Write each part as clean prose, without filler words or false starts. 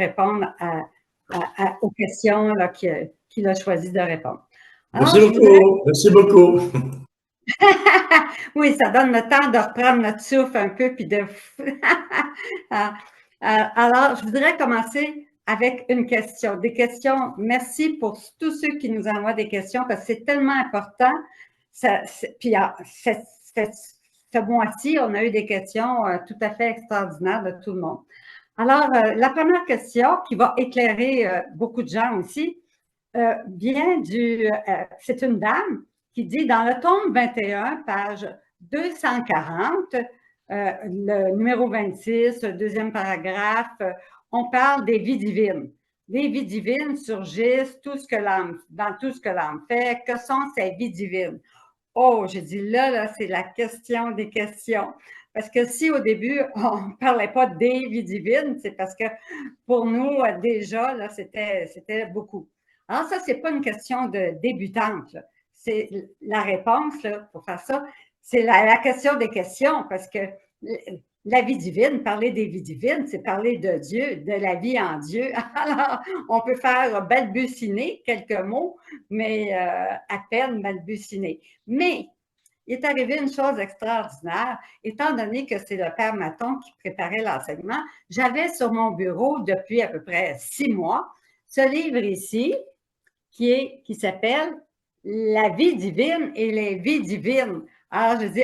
répondre aux questions qu'il a choisi de répondre. Alors, merci beaucoup. Oui, ça donne le temps de reprendre notre souffle un peu, puis de... Alors, je voudrais commencer avec une question. Des questions, merci pour tous ceux qui nous envoient des questions, parce que c'est tellement important. Puis, ce mois-ci, on a eu des questions tout à fait extraordinaires de tout le monde. Alors, la première question, qui va éclairer beaucoup de gens aussi, vient c'est une dame qui dit, dans le tome 21, page 240, le numéro 26, le deuxième paragraphe, on parle des vies divines. Les vies divines surgissent dans tout ce que l'âme fait. Que sont ces vies divines? Oh, j'ai dit là, c'est la question des questions. Parce que si au début, on ne parlait pas des vies divines, c'est parce que pour nous, déjà, là, c'était beaucoup. Alors ça, ce n'est pas une question de débutante. C'est la réponse, là, pour faire ça, c'est la question des questions, parce que la vie divine, parler des vies divines, c'est parler de Dieu, de la vie en Dieu. Alors, on peut faire balbutiner quelques mots, mais à peine balbutiner. Mais il est arrivé une chose extraordinaire, étant donné que c'est le Père Maton qui préparait l'enseignement, j'avais sur mon bureau depuis à peu près 6 mois ce livre ici qui s'appelle « La vie divine et les vies divines ». Alors, je dis,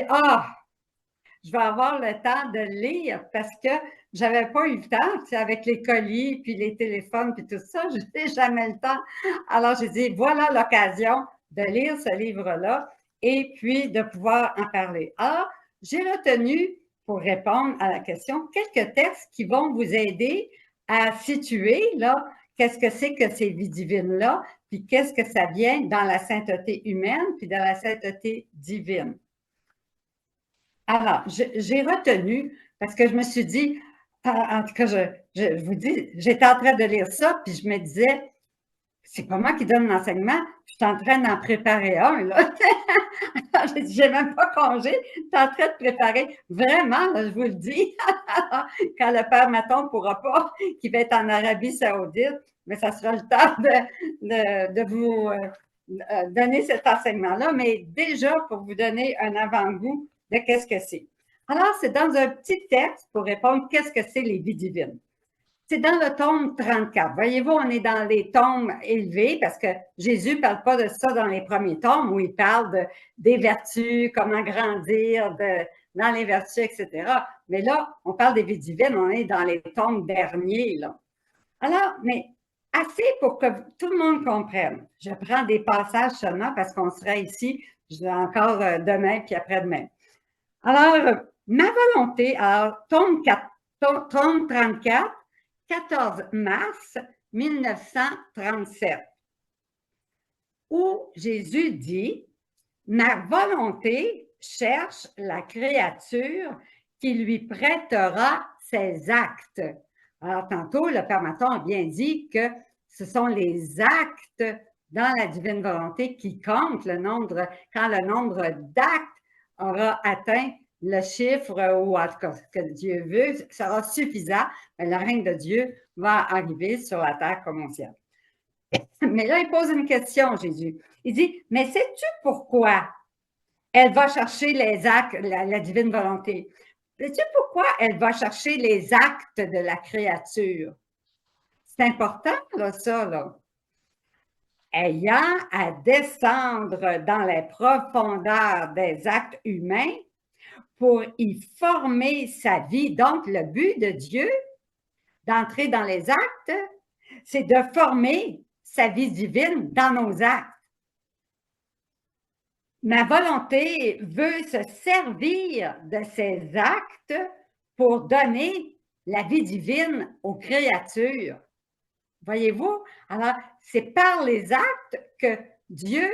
je vais avoir le temps de lire parce que je n'avais pas eu le temps, tu sais, avec les colis, puis les téléphones, puis tout ça, je n'ai jamais le temps. Alors, j'ai dit, voilà l'occasion de lire ce livre-là et puis de pouvoir en parler. Alors, j'ai retenu, pour répondre à la question, quelques textes qui vont vous aider à situer, là, qu'est-ce que c'est que ces vies divines-là, puis qu'est-ce que ça vient dans la sainteté humaine, puis dans la sainteté divine. Alors, j'ai retenu, parce que je me suis dit, en tout cas, je vous dis, j'étais en train de lire ça, puis je me disais, c'est pas moi qui donne l'enseignement, je suis en train d'en préparer un, là. J'ai dit, j'ai même pas congé, je suis en train de préparer, vraiment, là, je vous le dis, quand le Père Maton ne pourra pas, qui va être en Arabie Saoudite, mais ça sera le temps de vous donner cet enseignement-là, mais déjà, pour vous donner un avant-goût de qu'est-ce que c'est. Alors, c'est dans un petit texte pour répondre qu'est-ce que c'est les vies divines. C'est dans le tome 34. Voyez-vous, on est dans les tomes élevés parce que Jésus ne parle pas de ça dans les premiers tomes où il parle des vertus, comment grandir dans les vertus, etc. Mais là, on parle des vies divines, on est dans les tomes derniers, là. Alors, mais assez pour que tout le monde comprenne. Je prends des passages seulement parce qu'on sera ici encore demain puis après-demain. Alors, ma volonté, alors, tome 34, 14 mars 1937, où Jésus dit « Ma volonté cherche la créature qui lui prêtera ses actes. » Alors, tantôt, le Père Maton a bien dit que ce sont les actes dans la divine volonté qui comptent quand le nombre d'actes aura atteint le chiffre ou en tout cas ce que Dieu veut, sera suffisant, le règne de Dieu va arriver sur la terre comme au ciel. Mais là, il pose une question, Jésus. Il dit, mais sais-tu pourquoi elle va chercher les actes, la divine volonté? Sais-tu pourquoi elle va chercher les actes de la créature? C'est important, là, ça, là. Ayant à descendre dans les profondeurs des actes humains pour y former sa vie. Donc, le but de Dieu, d'entrer dans les actes, c'est de former sa vie divine dans nos actes. Ma volonté veut se servir de ces actes pour donner la vie divine aux créatures. Voyez-vous? Alors, c'est par les actes que Dieu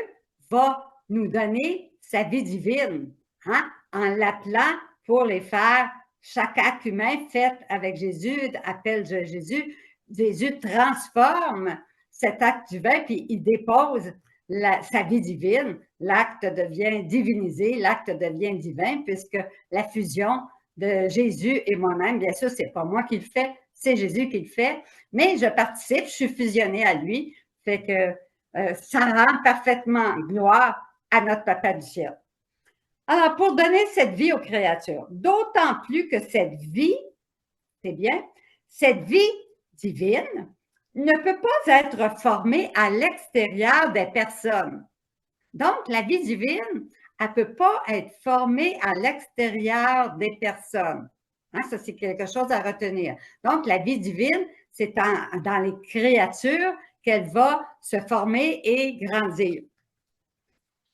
va nous donner sa vie divine, hein? En l'appelant pour les faire. Chaque acte humain fait avec Jésus, appelle Jésus, Jésus transforme cet acte divin, puis il dépose sa vie divine. L'acte devient divinisé, l'acte devient divin, puisque la fusion de Jésus et moi-même, bien sûr, ce n'est pas moi qui le fais, c'est Jésus qui le fait, mais je participe, je suis fusionnée à lui, fait que ça rend parfaitement gloire à notre Papa du ciel. Alors, pour donner cette vie aux créatures, d'autant plus que cette vie, c'est bien, cette vie divine ne peut pas être formée à l'extérieur des personnes. Donc, la vie divine, elle ne peut pas être formée à l'extérieur des personnes. Hein, ça, c'est quelque chose à retenir. Donc, la vie divine, c'est dans les créatures qu'elle va se former et grandir.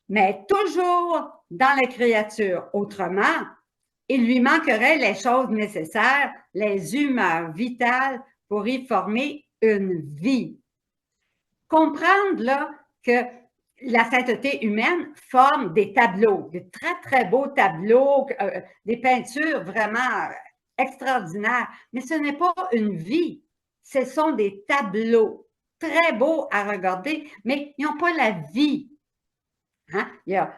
Mais toujours dans les créatures. Autrement, il lui manquerait les choses nécessaires, les humeurs vitales pour y former une vie. Comprendre là que la sainteté humaine forme des tableaux, des très, très beaux tableaux, des peintures vraiment extraordinaires. Mais ce n'est pas une vie, ce sont des tableaux très beaux à regarder, mais ils n'ont pas la vie. Hein?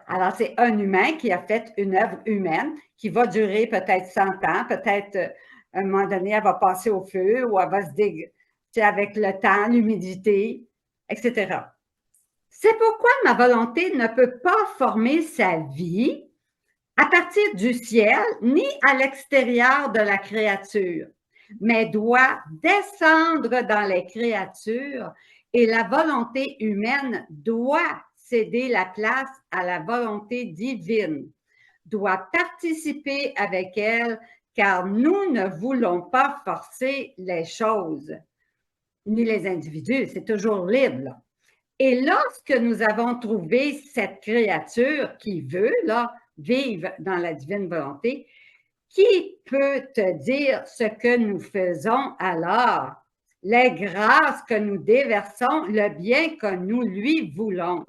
Alors, c'est un humain qui a fait une œuvre humaine qui va durer peut-être 100 ans, peut-être à un moment donné, elle va passer au feu ou elle va se dégager avec le temps, l'humidité, etc. C'est pourquoi ma volonté ne peut pas former sa vie à partir du ciel ni à l'extérieur de la créature, mais doit descendre dans les créatures et la volonté humaine doit céder la place à la volonté divine, doit participer avec elle, car nous ne voulons pas forcer les choses, ni les individus, c'est toujours libre. Là. Et lorsque nous avons trouvé cette créature qui veut là, vivre dans la divine volonté, qui peut te dire ce que nous faisons alors? Les grâces que nous déversons, le bien que nous lui voulons.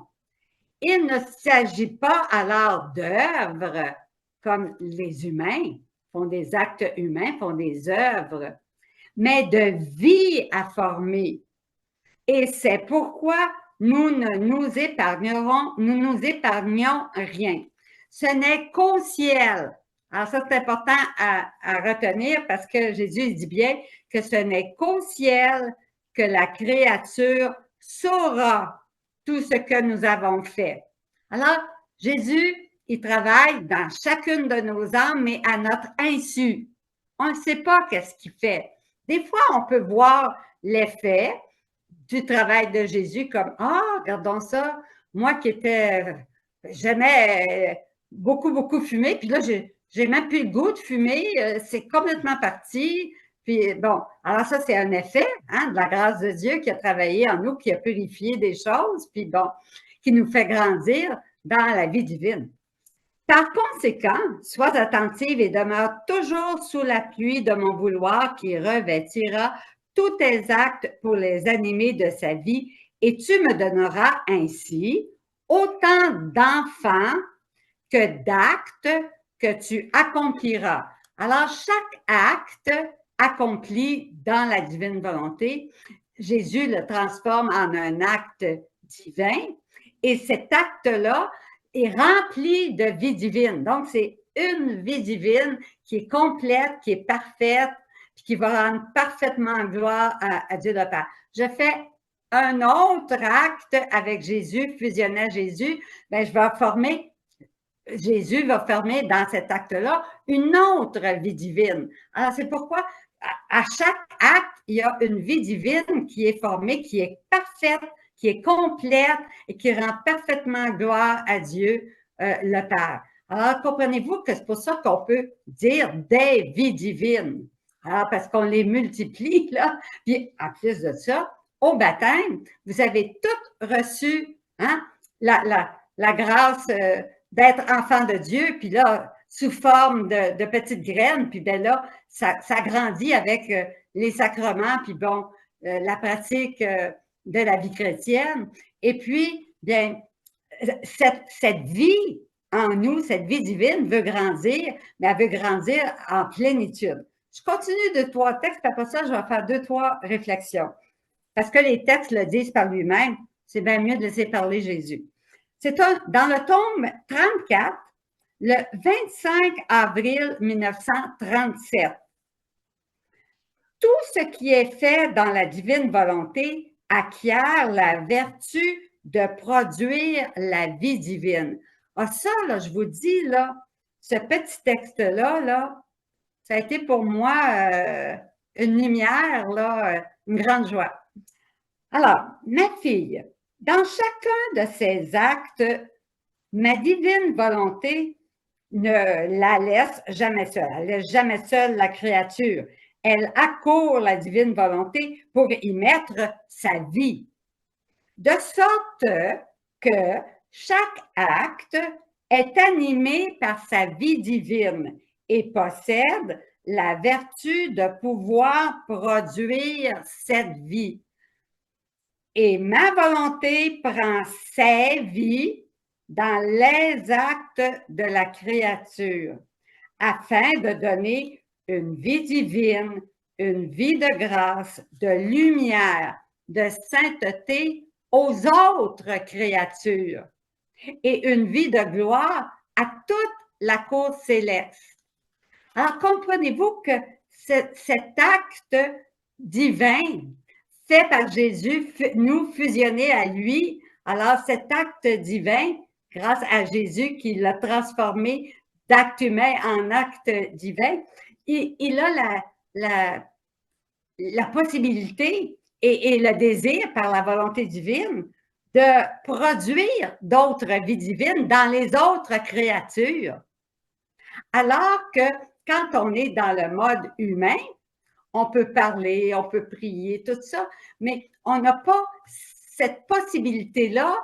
Il ne s'agit pas alors d'œuvres comme les humains font des actes humains, font des œuvres, mais de vie à former. Et c'est pourquoi nous ne nous épargnons rien. Ce n'est qu'au ciel. Alors ça, c'est important à retenir parce que Jésus dit bien que ce n'est qu'au ciel que la créature saura tout ce que nous avons fait. Alors, Jésus, il travaille dans chacune de nos âmes, mais à notre insu. On ne sait pas qu'est-ce qu'il fait. Des fois, on peut voir l'effet du travail de Jésus comme « Ah, regardons ça, moi qui j'aimais beaucoup fumer, puis là, j'ai même plus le goût de fumer, c'est complètement parti. » Puis bon, alors ça, c'est un effet hein, de la grâce de Dieu qui a travaillé en nous, qui a purifié des choses, puis bon, qui nous fait grandir dans la vie divine. Par conséquent, sois attentive et demeure toujours sous l'appui de mon vouloir qui revêtira tous tes actes pour les animer de sa vie, et tu me donneras ainsi autant d'enfants que d'actes que tu accompliras. Alors, chaque acte accompli dans la divine volonté, Jésus le transforme en un acte divin, et cet acte-là est rempli de vie divine. Donc, c'est une vie divine qui est complète, qui est parfaite, puis qui va rendre parfaitement gloire à Dieu le Père. Je fais un autre acte avec Jésus, fusionnant Jésus, bien, Jésus va former dans cet acte-là une autre vie divine. Alors, c'est pourquoi à chaque acte, il y a une vie divine qui est formée, qui est parfaite, qui est complète et qui rend parfaitement gloire à Dieu, le Père. Alors, comprenez-vous que c'est pour ça qu'on peut dire des vies divines. Alors, parce qu'on les multiplie, là. Puis, en plus de ça, au baptême, vous avez toutes reçu hein, la grâce d'être enfant de Dieu, puis là, sous forme de petites graines, puis bien là, ça grandit avec les sacrements, puis bon, la pratique de la vie chrétienne. Et puis, bien, cette vie en nous, cette vie divine veut grandir, mais elle veut grandir en plénitude. Je continue de 3 textes, puis après ça, je vais faire 2-3 réflexions. Parce que les textes le disent par lui-même, c'est bien mieux de laisser parler Jésus. C'est dans le tome 34, le 25 avril 1937. tout ce qui est fait dans la divine volonté acquiert la vertu de produire la vie divine. Ah, ça, là, je vous dis, là, ce petit texte-là, là, ça a été pour moi une lumière, là, une grande joie. Alors, ma fille, dans chacun de ces actes, ma divine volonté ne la laisse jamais seule. Elle ne laisse jamais seule la créature. Elle accourt la divine volonté pour y mettre sa vie. De sorte que chaque acte est animé par sa vie divine et possède la vertu de pouvoir produire cette vie. Et ma volonté prend sa vie dans les actes de la créature, afin de donner une vie divine, une vie de grâce, de lumière, de sainteté aux autres créatures et une vie de gloire à toute la cour céleste. Alors, comprenez-vous que cet acte divin fait par Jésus, nous fusionner à lui, alors cet acte divin, grâce à Jésus qui l'a transformé d'acte humain en acte divin, il a la possibilité et le désir par la volonté divine de produire d'autres vies divines dans les autres créatures. Alors que quand on est dans le mode humain, on peut parler, on peut prier, tout ça, mais on n'a pas cette possibilité-là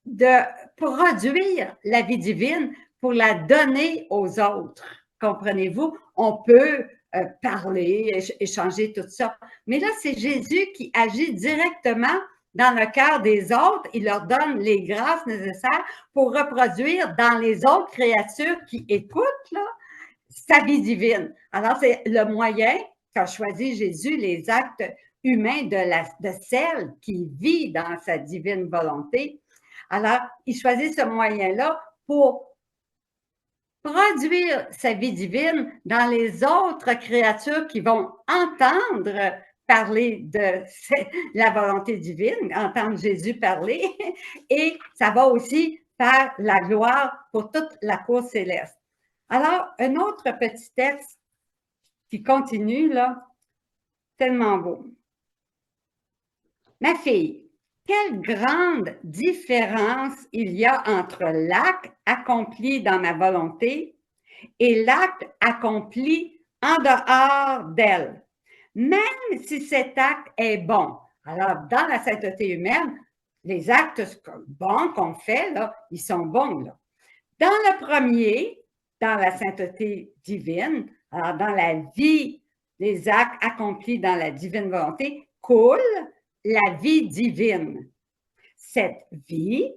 de produire la vie divine pour la donner aux autres. Comprenez-vous? On peut parler, échanger, tout ça. Mais là, c'est Jésus qui agit directement dans le cœur des autres. Il leur donne les grâces nécessaires pour reproduire dans les autres créatures qui écoutent là, sa vie divine. Alors, c'est le moyen qu'a choisi Jésus, les actes humains de celle qui vit dans sa divine volonté. Alors, il choisit ce moyen-là pour produire sa vie divine dans les autres créatures qui vont entendre parler de la volonté divine, entendre Jésus parler, et ça va aussi faire la gloire pour toute la cour céleste. Alors, un autre petit texte qui continue, là, tellement beau. Ma fille, quelle grande différence il y a entre l'acte accompli dans ma volonté et l'acte accompli en dehors d'elle, même si cet acte est bon. Alors, dans la sainteté humaine, les actes bons qu'on fait, là, ils sont bons. Là. Dans le premier, dans la sainteté divine, alors dans la vie des actes accomplis dans la divine volonté, coule la vie divine. Cette vie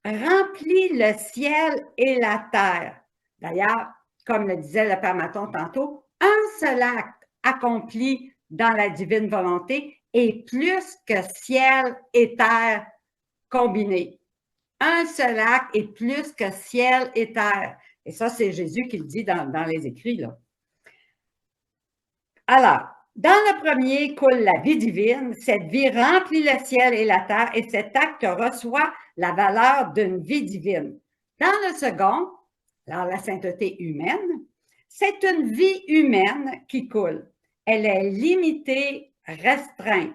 remplit le ciel et la terre. D'ailleurs, comme le disait le Père Maton tantôt, un seul acte accompli dans la divine volonté est plus que ciel et terre combinés. Un seul acte est plus que ciel et terre. Et ça, c'est Jésus qui le dit dans les écrits, là. Alors, dans le premier coule la vie divine, cette vie remplit le ciel et la terre et cet acte reçoit la valeur d'une vie divine. Dans le second, dans la sainteté humaine, c'est une vie humaine qui coule. Elle est limitée, restreinte.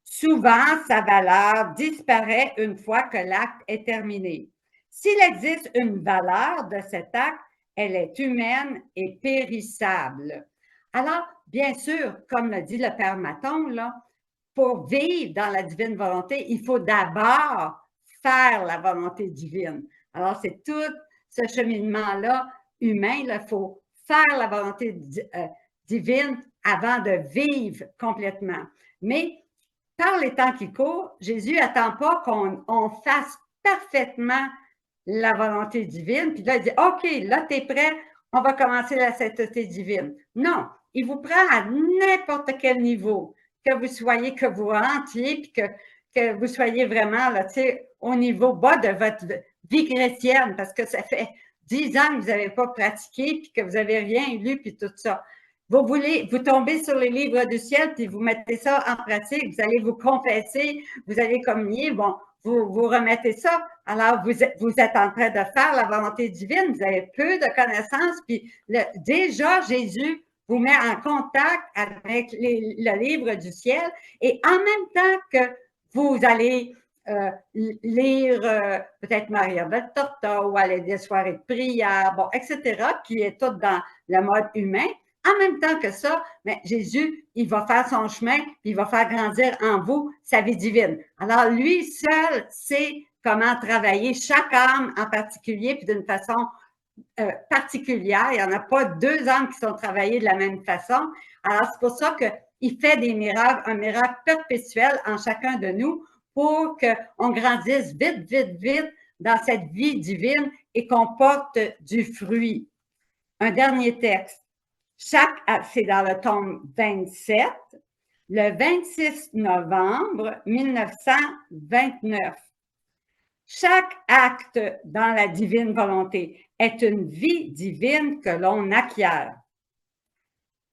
Souvent, sa valeur disparaît une fois que l'acte est terminé. S'il existe une valeur de cet acte, elle est humaine et périssable. Alors, bien sûr, comme le dit le Père Maton, là, pour vivre dans la divine volonté, il faut d'abord faire la volonté divine. Alors, c'est tout ce cheminement-là humain, il faut faire la volonté divine avant de vivre complètement. Mais par les temps qui courent, Jésus n'attend pas qu'on fasse parfaitement la volonté divine, puis là, il dit, OK, là, tu es prêt, on va commencer la sainteté divine. Non, il vous prend à n'importe quel niveau, que vous rentriez, puis que vous soyez vraiment, là, tu sais, au niveau bas de votre vie chrétienne, parce que ça fait 10 ans que vous n'avez pas pratiqué, puis que vous n'avez rien lu, puis tout ça. vous tombez sur les livres du ciel, puis vous mettez ça en pratique, vous allez vous confesser, vous allez communier, bon, vous remettez ça. Alors, vous êtes en train de faire la volonté divine, vous avez peu de connaissances, puis déjà, Jésus vous met en contact avec le livre du ciel, et en même temps que vous allez lire peut-être Maria Valtorta ou aller des soirées de prière, bon, etc., qui est tout dans le mode humain. En même temps que ça, mais Jésus, il va faire son chemin, puis il va faire grandir en vous sa vie divine. Alors, lui seul sait comment travailler chaque âme en particulier, puis d'une façon particulière. Il n'y en a pas deux âmes qui sont travaillées de la même façon. Alors, c'est pour ça qu'il fait des miracles, un miracle perpétuel en chacun de nous pour qu'on grandisse vite, vite, vite dans cette vie divine et qu'on porte du fruit. Un dernier texte. C'est dans le tome 27, le 26 novembre 1929. Chaque acte dans la divine volonté est une vie divine que l'on acquiert.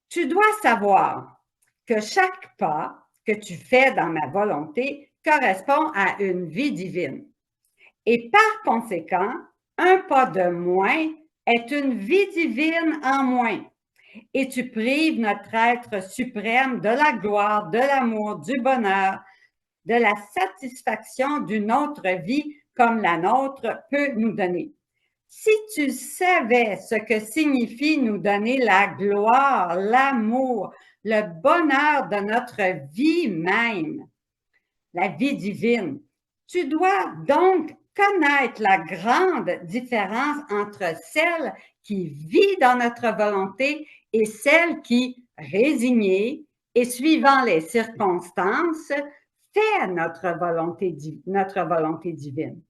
Tu dois savoir que chaque pas que tu fais dans ma volonté correspond à une vie divine. Et par conséquent, un pas de moins est une vie divine en moins. Et tu prives notre être suprême de la gloire, de l'amour, du bonheur, de la satisfaction d'une autre vie comme la nôtre peut nous donner. Si tu savais ce que signifie nous donner la gloire, l'amour, le bonheur de notre vie même, la vie divine, tu dois donc connaître la grande différence entre celle qui vit dans notre volonté et celle qui, résignée et suivant les circonstances, fait notre volonté divine.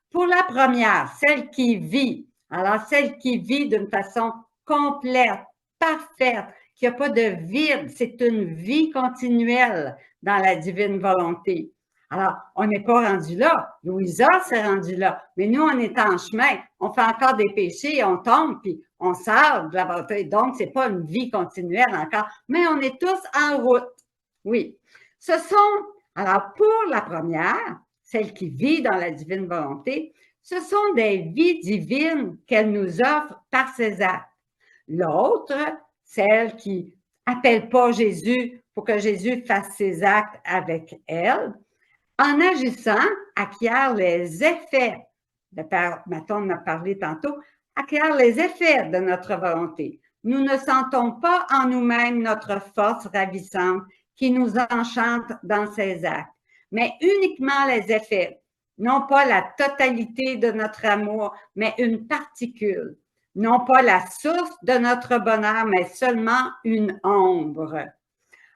Pour la première, celle qui vit, alors celle qui vit d'une façon complète, parfaite, qui n'a pas de vide, c'est une vie continuelle dans la divine volonté. Alors, on n'est pas rendu là. Louisa s'est rendue là. Mais nous, on est en chemin. On fait encore des péchés, on tombe, puis on sort de la volonté. Donc, ce n'est pas une vie continuelle encore. Mais on est tous en route. Oui. Alors, pour la première, celle qui vit dans la divine volonté, ce sont des vies divines qu'elle nous offre par ses actes. L'autre, celle qui n'appelle pas Jésus pour que Jésus fasse ses actes avec elle, en agissant, acquiert les effets, Mathon en a parlé tantôt, acquiert les effets de notre volonté. Nous ne sentons pas en nous-mêmes notre force ravissante qui nous enchante dans ses actes, mais uniquement les effets, non pas la totalité de notre amour, mais une particule, non pas la source de notre bonheur, mais seulement une ombre.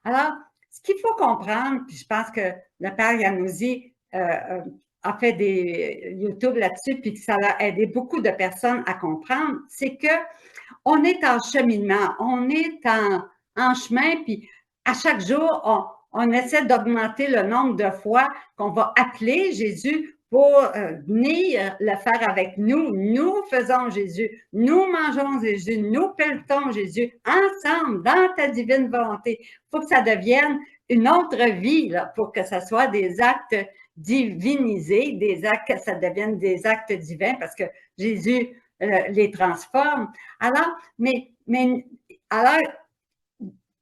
Alors, ce qu'il faut comprendre, puis je pense que le père Yannouzi a fait des YouTube là-dessus, puis que ça a aidé beaucoup de personnes à comprendre, c'est qu'on est en cheminement, on est en chemin, puis à chaque jour, on essaie d'augmenter le nombre de fois qu'on va appeler Jésus pour venir le faire avec nous. Nous faisons Jésus, nous mangeons Jésus, nous pelletons Jésus ensemble dans ta divine volonté. Il faut que ça devienne une autre vie là, pour que ce soit des actes divinisés, des actes, que ça devienne des actes divins parce que Jésus les transforme. Alors, alors,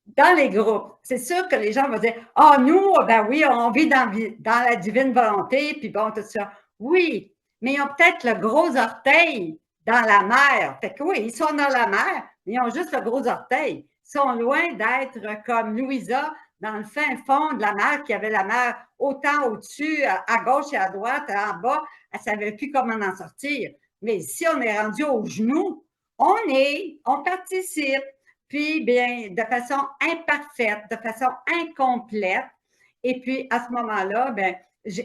dans les groupes, c'est sûr que les gens vont dire « Ah, nous, ben oui, on vit dans la divine volonté, puis bon, tout ça. » Oui, mais ils ont peut-être le gros orteil dans la mer. Fait que oui, ils sont dans la mer, mais ils ont juste le gros orteil. Ils sont loin d'être comme Louisa, dans le fin fond de la mer, qui avait la mer autant au-dessus, à gauche et à droite, en bas. Elle ne savait plus comment en sortir. Mais ici, on est rendu aux genoux. On participe. Puis, bien, de façon imparfaite, de façon incomplète. Et puis, à ce moment-là, bien,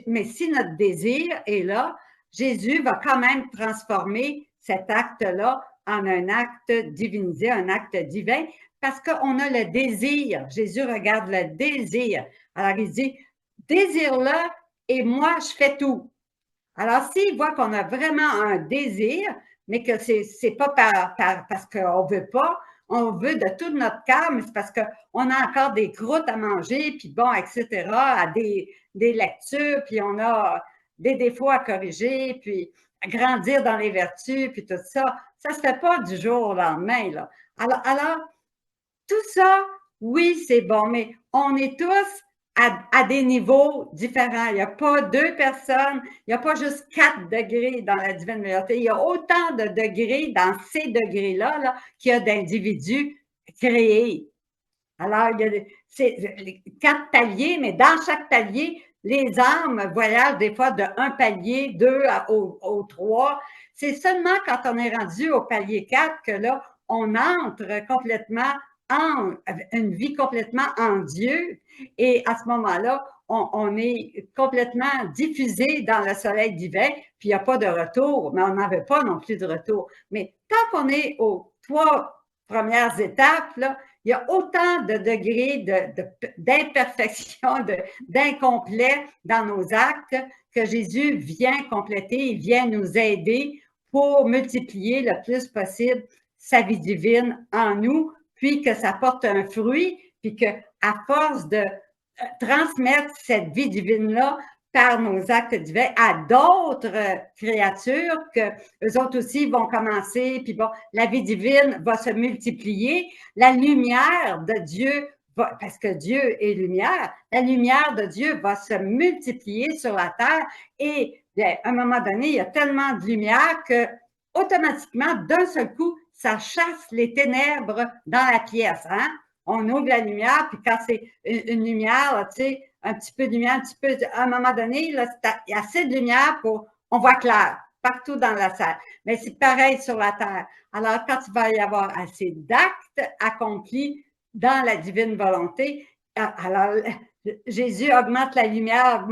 mais si notre désir est là, Jésus va quand même transformer cet acte-là en un acte divinisé, un acte divin, parce qu'on a le désir. Jésus regarde le désir. Alors, il dit, désire-le et moi, je fais tout. Alors, s'il voit qu'on a vraiment un désir, mais que c'est pas parce qu'on ne veut pas, on veut de tout notre cœur, mais c'est parce qu'on a encore des croûtes à manger, puis bon, etc., à des lectures, puis on a des défauts à corriger, puis à grandir dans les vertus, puis tout ça. Ça ne se fait pas du jour au lendemain, là. Alors tout ça, oui, c'est bon, mais on est tous à des niveaux différents. Il n'y a pas 2 personnes, il n'y a pas juste 4 degrés dans la divine volonté. Il y a autant de degrés dans ces degrés-là là, qu'il y a d'individus créés. Alors, il y a 4 paliers, mais dans chaque palier, les âmes voyagent des fois de un palier, 2 au 3. C'est seulement quand on est rendu au palier 4 que là, on entre complètement en une vie complètement en Dieu. Et à ce moment-là, on est complètement diffusé dans le soleil divin, puis il n'y a pas de retour, mais on n'avait pas non plus de retour. Mais tant qu'on est aux 3 premières étapes, là, il y a autant de degrés d'imperfection, d'incomplet dans nos actes que Jésus vient compléter, il vient nous aider pour multiplier le plus possible sa vie divine en nous, puis que ça porte un fruit, puis qu'à force de transmettre cette vie divine-là par nos actes divins à d'autres créatures, que eux autres aussi vont commencer, puis bon, la vie divine va se multiplier, la lumière de Dieu va, parce que Dieu est lumière, la lumière de Dieu va se multiplier sur la terre et bien, à un moment donné, il y a tellement de lumière que automatiquement, d'un seul coup, ça chasse les ténèbres dans la pièce. Hein? On ouvre la lumière, puis quand c'est une lumière, tu sais, un petit peu de lumière, un petit peu, à un moment donné, là, il y a assez de lumière pour, on voit clair partout dans la salle. Mais c'est pareil sur la terre. Alors, quand il va y avoir assez d'actes accomplis dans la divine volonté, alors Jésus augmente la lumière,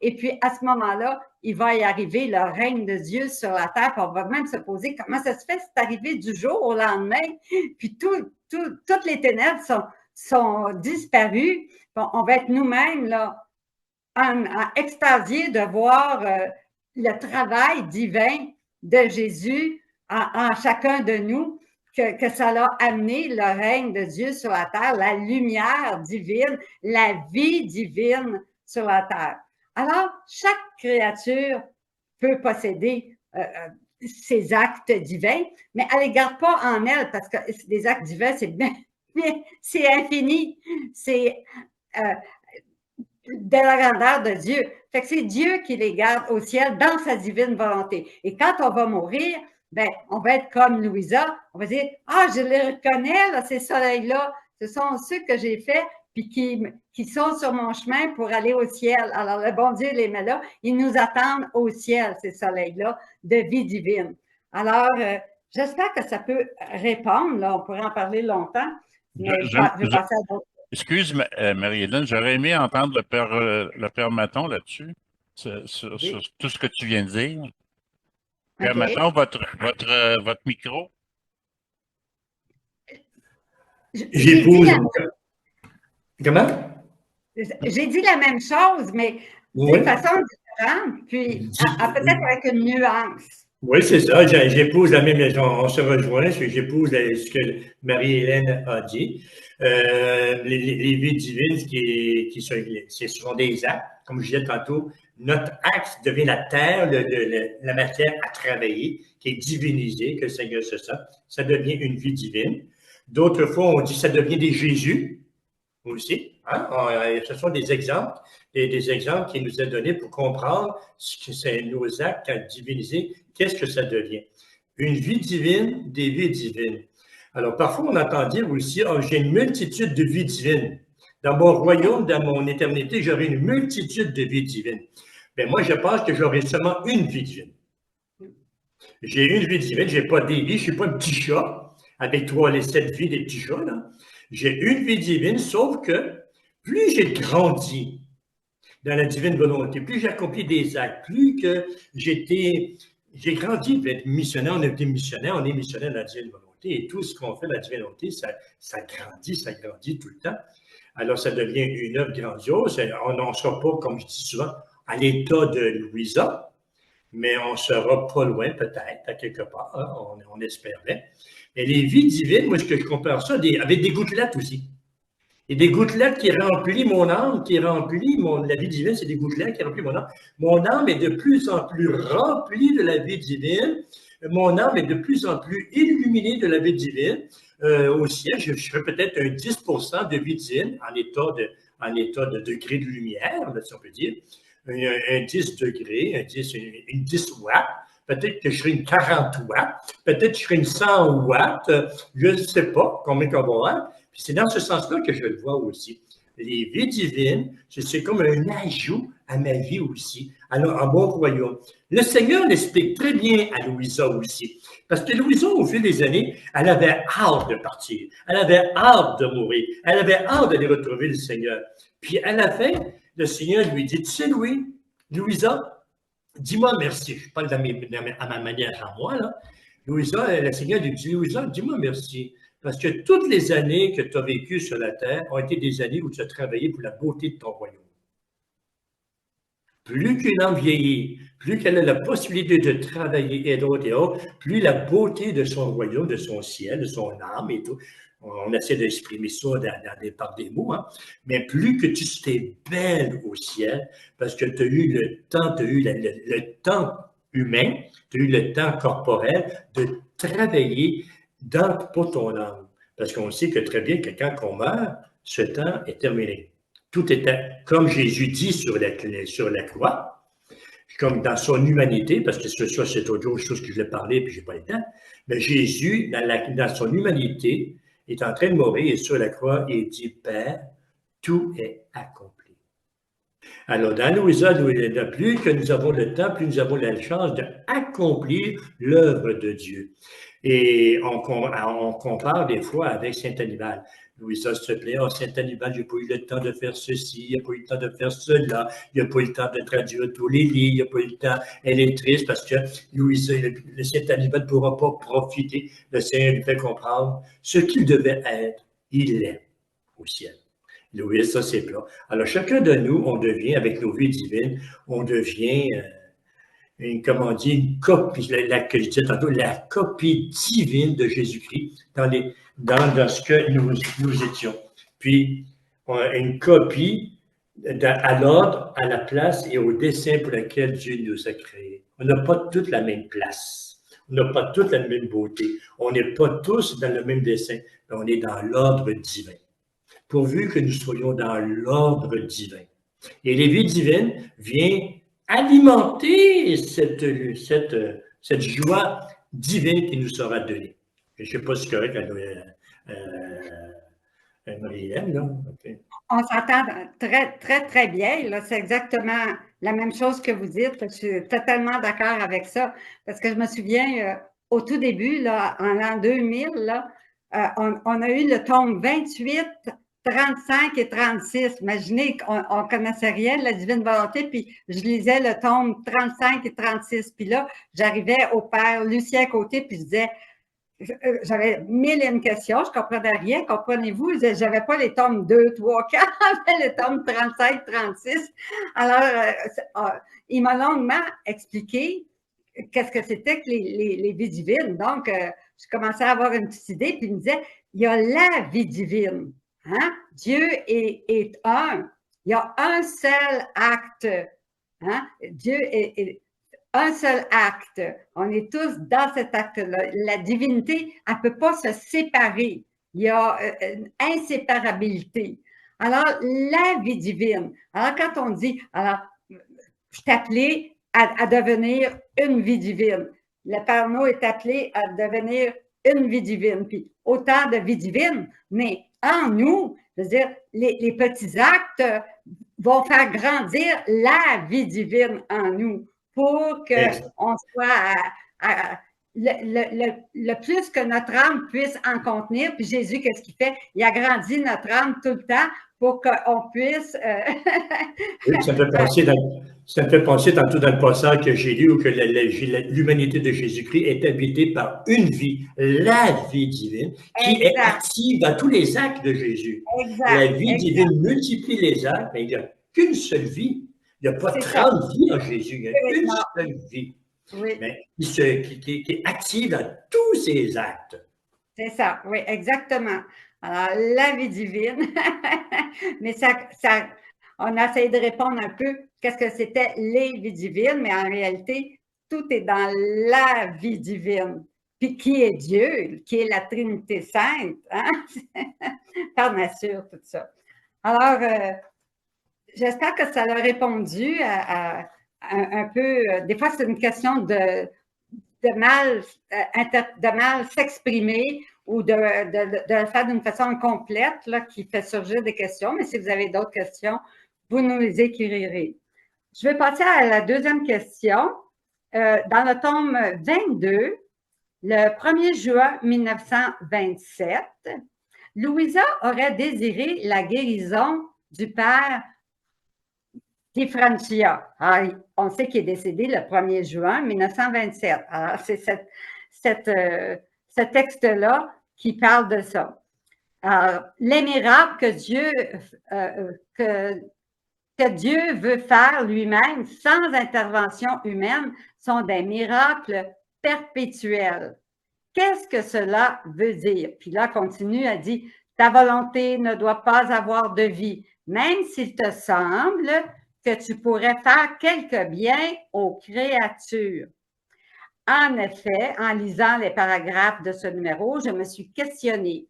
et puis à ce moment-là, il va y arriver le règne de Dieu sur la terre, puis on va même se poser comment ça se fait, c'est arrivé du jour au lendemain, puis toutes les ténèbres sont disparues. Bon, on va être nous-mêmes là, extasiés de voir le travail divin de Jésus en chacun de nous, que ça a amené le règne de Dieu sur la terre, la lumière divine, la vie divine sur la terre. Alors, chaque créature peut posséder ses actes divins, mais elle ne les garde pas en elle, parce que des actes divins, c'est infini, c'est de la grandeur de Dieu. Fait que c'est Dieu qui les garde au ciel dans sa divine volonté. Et quand on va mourir, ben, on va être comme Louisa, on va dire, ah, je les reconnais, là, ces soleils-là, ce sont ceux que j'ai faits, puis qui sont sur mon chemin pour aller au ciel. Alors, le bon Dieu les met là, ils nous attendent au ciel, ces soleils-là, de vie divine. Alors, j'espère que ça peut répondre, là, on pourrait en parler longtemps, mais je vais passer à d'autres. Excuse, Marie-Hélène, j'aurais aimé entendre le père Maton là-dessus, sur tout ce que tu viens de dire. Père Maton, votre micro. J'épouse. Comment? J'ai dit la même chose, mais de façon différente, puis peut-être avec une nuance. Oui, c'est ça. J'épouse la même, on se rejoint, j'épouse ce que Marie-Hélène a dit. Les vies divines ce sont des actes. Comme je disais tantôt, notre acte devient la terre, la matière à travailler, qui est divinisée, que le Seigneur se sent. Ça devient une vie divine. D'autres fois, on dit que ça devient des Jésus aussi. Hein? Ce sont des exemples, des exemples qui nous sont donnés pour comprendre ce que c'est nos actes à diviniser. Qu'est-ce que ça devient? Une vie divine, des vies divines. Alors, parfois, on entend dire aussi, oh, j'ai une multitude de vies divines. Dans mon royaume, dans mon éternité, j'aurai une multitude de vies divines. Bien, moi, je pense que j'aurai seulement une vie divine. J'ai une vie divine, je n'ai pas des vies, je ne suis pas un petit chat avec 7 vies des petits chats. Là. J'ai une vie divine, sauf que plus j'ai grandi dans la divine volonté, plus j'ai accompli des actes, plus que j'ai grandi pour être missionnaire, on a été missionnaire, on est missionnaire dans la divine volonté. Et tout ce qu'on fait dans la divine volonté, ça grandit tout le temps. Alors, ça devient une œuvre grandiose. On n'en sera pas, comme je dis souvent, à l'état de Louisa, mais on sera pas loin peut-être, à quelque part, hein, on espérait. Mais les vies divines, moi, ce que je compare ça avec des gouttelettes aussi. Et des gouttelettes qui remplissent mon âme, la vie divine, c'est des gouttelettes qui remplissent mon âme. Mon âme est de plus en plus remplie de la vie divine. Mon âme est de plus en plus illuminée de la vie divine. Au ciel, je ferai peut-être un 10% de vie divine en état de degré de lumière, si on peut dire. Un 10 degrés, une 10 watts. Peut-être que je serai une 40 watts. Peut-être que je serai une 100 watts. Je ne sais pas combien qu'on va avoir. Puis c'est dans ce sens-là que je le vois aussi. Les vies divines, c'est comme un ajout à ma vie aussi, à mon royaume. Le Seigneur l'explique très bien à Louisa aussi. Parce que Louisa, au fil des années, elle avait hâte de partir. Elle avait hâte de mourir. Elle avait hâte d'aller retrouver le Seigneur. Puis à la fin, le Seigneur lui dit, tu sais, Louisa, dis-moi merci. Je parle à ma manière à moi, là. Louisa, le Seigneur lui dit, Louisa, dis-moi merci. Parce que toutes les années que tu as vécues sur la terre ont été des années où tu as travaillé pour la beauté de ton royaume. Plus qu'une âme vieillit, plus qu'elle a la possibilité de travailler et d'autres, plus la beauté de son royaume, de son ciel, de son âme et tout, on essaie d'exprimer ça par des mots, hein, mais plus que tu serais belle au ciel, parce que tu as eu le temps, tu as eu le temps humain, tu as eu le temps corporel de travailler pour ton âme. Parce qu'on sait que très bien que quand on meurt, ce temps est terminé. Tout était, comme Jésus dit sur la croix, comme dans son humanité, parce que ça, c'est autre chose que je vais parler, puis je n'ai pas le temps, mais Jésus, dans son humanité, est en train de mourir et sur la croix, il dit, Père, tout est accompli. Alors, dans Louisa, plus que nous avons le temps, plus nous avons la chance d'accomplir l'œuvre de Dieu. Et on compare des fois avec Saint-Annibal. Louisa, s'il te plaît, Saint-Annibal, j'ai pas eu le temps de faire ceci, il n'a pas eu le temps de faire cela, il n'a pas eu le temps de traduire tous les livres, il n'a pas eu le temps, elle est triste parce que Louisa, le Saint-Annibal ne pourra pas profiter. Le Seigneur lui fait comprendre ce qu'il devait être, il est au ciel. Louisa, c'est plat. Alors, chacun de nous, on devient, avec nos vies divines, on devient... comment on dit, une copie, que je disais tantôt, la copie divine de Jésus-Christ dans ce que nous étions. Puis, une copie à l'ordre, à la place et au dessein pour lequel Dieu nous a créés. On n'a pas toute la même place. On n'a pas toute la même beauté. On n'est pas tous dans le même dessein, mais on est dans l'ordre divin. Pourvu que nous soyons dans l'ordre divin. Et les vies divines viennent alimenter cette joie divine qui nous sera donnée. Je ne sais pas si c'est correct, Marie-Hélène, là. Okay. On s'entend très, très, très bien. C'est exactement la même chose que vous dites. Je suis totalement d'accord avec ça. Parce que je me souviens, au tout début, là, en l'an 2000, là, on a eu le tome 28, 35 et 36. Imaginez qu'on ne connaissait rien de la divine volonté, puis je lisais le tome 35 et 36. Puis là, j'arrivais au père Lucien Côté, puis je disais, j'avais 1001 questions, je ne comprenais rien, comprenez-vous? Je n'avais pas les tomes 2, 3, 4, j'avais les tomes 35, 36. Alors, il m'a longuement expliqué qu'est-ce que c'était que les vies divines. Donc, je commençais à avoir une petite idée, puis il me disait, il y a la vie divine. Hein? Dieu est un. Il y a un seul acte. Hein? Dieu est un seul acte. On est tous dans cet acte-là. La divinité, elle ne peut pas se séparer. Il y a une inséparabilité. Alors, la vie divine. Alors, quand on dit, alors, je suis appelé à devenir une vie divine. Le Père Noé est appelé à devenir une vie divine. Puis, autant de vie divine, mais en nous, je veux dire, les petits actes vont faire grandir la vie divine en nous pour qu'on soit le plus que notre âme puisse en contenir. Puis Jésus, qu'est-ce qu'il fait? Il agrandit notre âme tout le temps pour qu'on puisse... Oui, ça me fait penser tantôt dans le passage que j'ai lu où que l'humanité de Jésus-Christ est habitée par une vie, la vie divine, qui est active dans tous les actes de Jésus. La vie divine multiplie les actes, mais il n'y a qu'une seule vie. Il n'y a pas 30 vies en Jésus, il y a une seule vie. Oui. mais qui est active dans tous ses actes. C'est ça, oui, exactement. Alors, la vie divine, mais on a essayé de répondre un peu qu'est-ce que c'était les vies divines, mais en réalité, tout est dans la vie divine. Puis qui est Dieu, qui est la Trinité sainte, hein? Par nature, tout ça. Alors, j'espère que ça a répondu à un peu, des fois c'est une question de mal s'exprimer ou de le faire d'une façon complète là, qui fait surgir des questions. Mais si vous avez d'autres questions, vous nous les écrirez. Je vais passer à la deuxième question. Dans le tome 22, le 1er juin 1927, Louisa aurait désiré la guérison du père Di Francia. Alors, on sait qu'il est décédé le 1er juin 1927. Alors, c'est ce texte-là qui parle de ça. Alors, les miracles que Dieu veut faire lui-même sans intervention humaine sont des miracles perpétuels. Qu'est-ce que cela veut dire? Puis là, continue, elle dit, ta volonté ne doit pas avoir de vie, même s'il te semble que tu pourrais faire quelque bien aux créatures. En effet, en lisant les paragraphes de ce numéro, je me suis questionnée.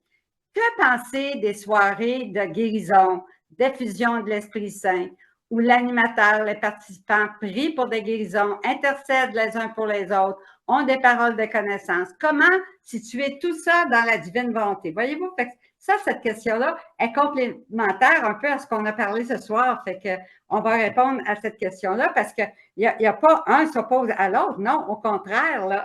Que penser des soirées de guérison, d'effusion de l'Esprit Saint, où l'animateur, les participants prient pour des guérisons, intercèdent les uns pour les autres, ont des paroles de connaissance? Comment situer tout ça dans la divine volonté? Voyez-vous, ça, cette question-là est complémentaire un peu à ce qu'on a parlé ce soir. Fait que on va répondre à cette question-là parce qu'il n'y a pas un s'oppose à l'autre. Non, au contraire, là,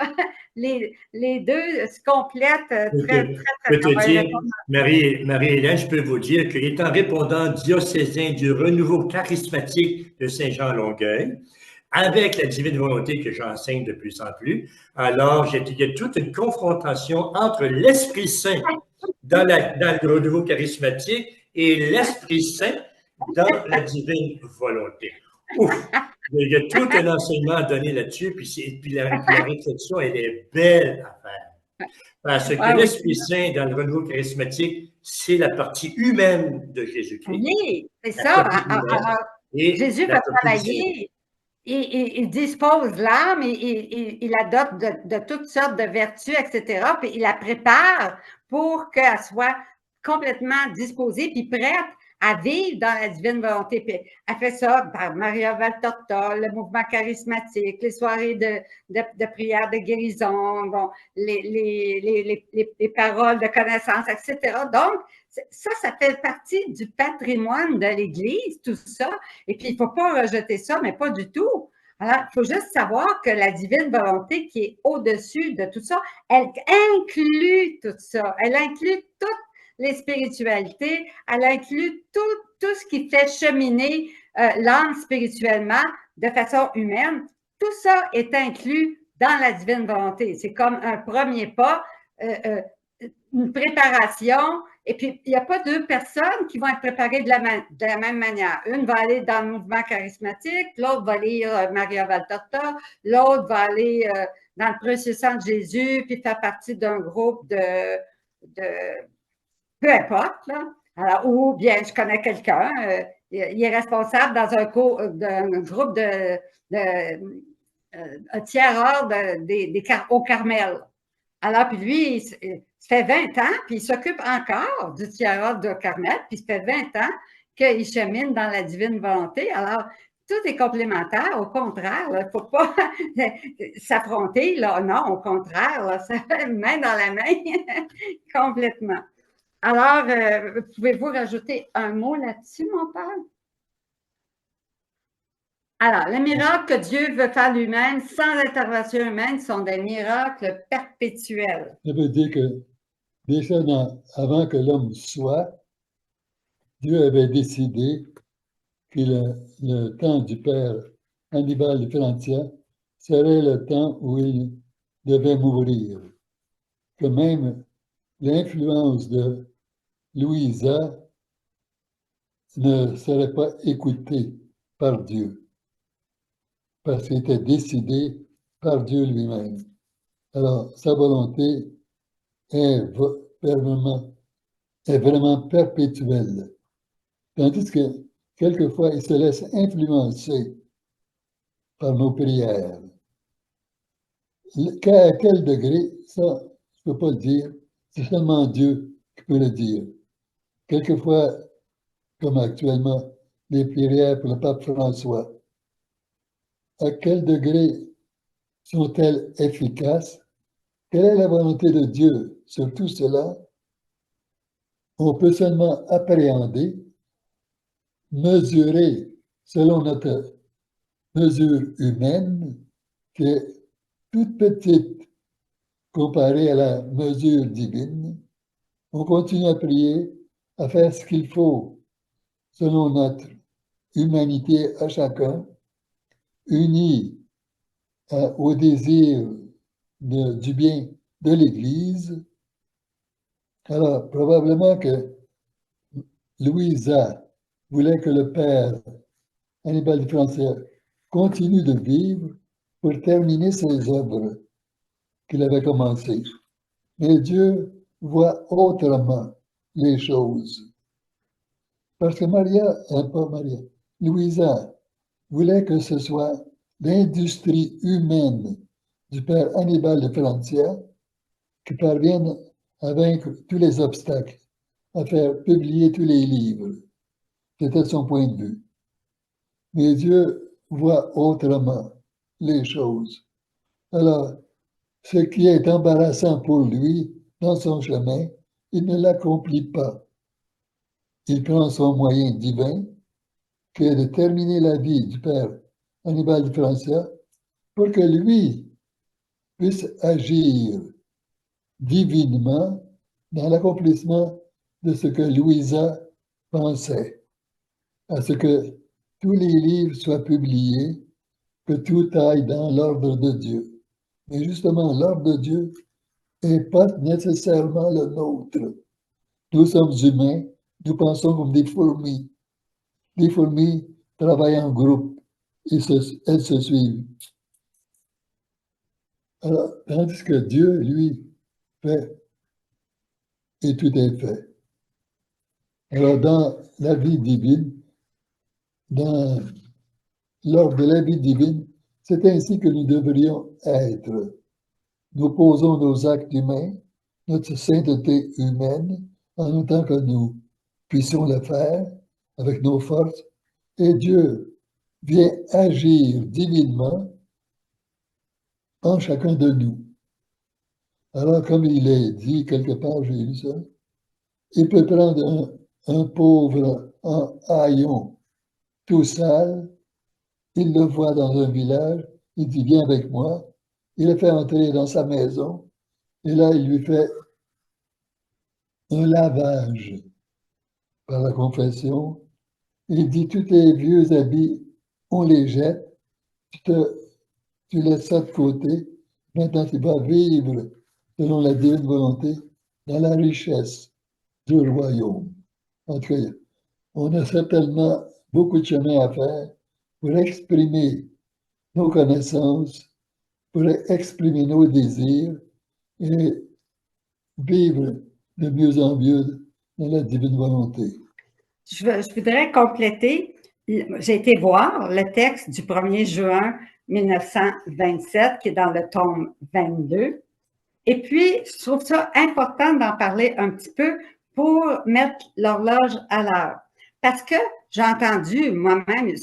les deux se complètent très, très, très. Je peux te dire, Marie-Hélène, je peux vous dire qu'étant répondant diocésain du renouveau charismatique de Saint-Jean-Longueuil, avec la divine volonté que j'enseigne de plus en plus, alors il y a toute une confrontation entre l'Esprit Saint dans le renouveau charismatique et l'Esprit Saint dans la divine volonté. Ouf! Il y a tout un enseignement à donner là-dessus, puis la réflexion, elle est belle à faire. Parce que l'Esprit Saint dans le renouveau charismatique, c'est la partie humaine de Jésus-Christ. Oui, c'est ça. Alors, Jésus va travailler. Il dispose l'âme, il la dote de toutes sortes de vertus, etc. Puis il la prépare pour qu'elle soit complètement disposée puis prête à vivre dans la divine volonté. Puis elle fait ça par Maria Valtorta, le mouvement charismatique, les soirées de prière de guérison, bon, les paroles de connaissance, etc. Donc, ça fait partie du patrimoine de l'Église, tout ça. Et puis, il ne faut pas rejeter ça, mais pas du tout. Alors, il faut juste savoir que la divine volonté qui est au-dessus de tout ça, elle inclut tout ça. Elle inclut toutes les spiritualités, elle inclut tout ce qui fait cheminer l'âme spirituellement de façon humaine. Tout ça est inclus dans la divine volonté. C'est comme un premier pas, une préparation. Et puis, il n'y a pas deux personnes qui vont être préparées de la même manière. Une va aller dans le mouvement charismatique, l'autre va lire Maria Valtorta, l'autre va aller dans le précieux sang de Jésus, puis faire partie d'un groupe de peu importe, là. Alors, ou bien je connais quelqu'un, il est responsable dans un groupe de tiers-ordre au Carmel. Alors, puis lui, ça fait 20 ans, puis il s'occupe encore du tiers-ordre de Carmel, puis ça fait 20 ans qu'il chemine dans la divine volonté. Alors, tout est complémentaire, au contraire, il ne faut pas s'affronter, là, non, au contraire, là, ça fait main dans la main, complètement. Alors, pouvez-vous rajouter un mot là-dessus, mon père? Alors, les miracles que Dieu veut faire lui-même sans intervention humaine sont des miracles perpétuels. Ça veut dire que déjà avant que l'homme soit, Dieu avait décidé que le temps du père Hannibal de Francia serait le temps où il devait mourir. Que même l'influence de Louisa ne serait pas écoutée par Dieu, parce qu'il était décidé par Dieu lui-même. Alors, sa volonté est vraiment perpétuelle. Tandis que, quelquefois, il se laisse influencer par nos prières. À quel degré, ça, je ne peux pas le dire. C'est seulement Dieu qui peut le dire. Quelquefois, comme actuellement, les prières pour le pape François, à quel degré sont-elles efficaces? Quelle est la volonté de Dieu sur tout cela? On peut seulement appréhender, mesurer selon notre mesure humaine, qui est toute petite comparée à la mesure divine. On continue à prier, à faire ce qu'il faut selon notre humanité à chacun, unis au désir du bien de l'Église. Alors, probablement que Louisa voulait que le père Hannibal de Francia continue de vivre pour terminer ses œuvres qu'il avait commencées. Mais Dieu voit autrement les choses. Parce que Louisa voulait que ce soit l'industrie humaine du père Hannibal de Francia qui parvienne à vaincre tous les obstacles, à faire publier tous les livres. C'était son point de vue. Mais Dieu voit autrement les choses. Alors, ce qui est embarrassant pour lui dans son chemin, il ne l'accomplit pas. Il prend son moyen divin, qui est de terminer la vie du père Hannibal de Francia, pour que lui puisse agir divinement dans l'accomplissement de ce que Louisa pensait, à ce que tous les livres soient publiés, que tout aille dans l'ordre de Dieu. Mais justement, l'ordre de Dieu n'est pas nécessairement le nôtre. Nous sommes humains, nous pensons comme des fourmis. Les fourmis travaillent en groupe et elles se suivent. Alors, tandis que Dieu, lui, fait et tout est fait. Alors, dans la vie divine, dans l'ordre de la vie divine, c'est ainsi que nous devrions être. Nous posons nos actes humains, notre sainteté humaine, en autant que nous puissions le faire avec nos forces, et Dieu vient agir divinement en chacun de nous. Alors, comme il est dit quelque part, j'ai lu ça, il peut prendre un pauvre en haillon tout sale, il le voit dans un village, il dit viens avec moi, il le fait entrer dans sa maison, et là il lui fait un lavage par la confession. Il dit tous tes vieux habits, on les jette, tu laisses ça de côté, maintenant tu vas vivre selon la divine volonté dans la richesse du royaume. En tout cas, on a certainement beaucoup de chemin à faire pour exprimer nos connaissances, pour exprimer nos désirs et vivre de mieux en mieux dans la divine volonté. Je voudrais compléter. J'ai été voir le texte du 1er juin 1927, qui est dans le tome 22. Et puis, je trouve ça important d'en parler un petit peu pour mettre l'horloge à l'heure. Parce que j'ai entendu moi-même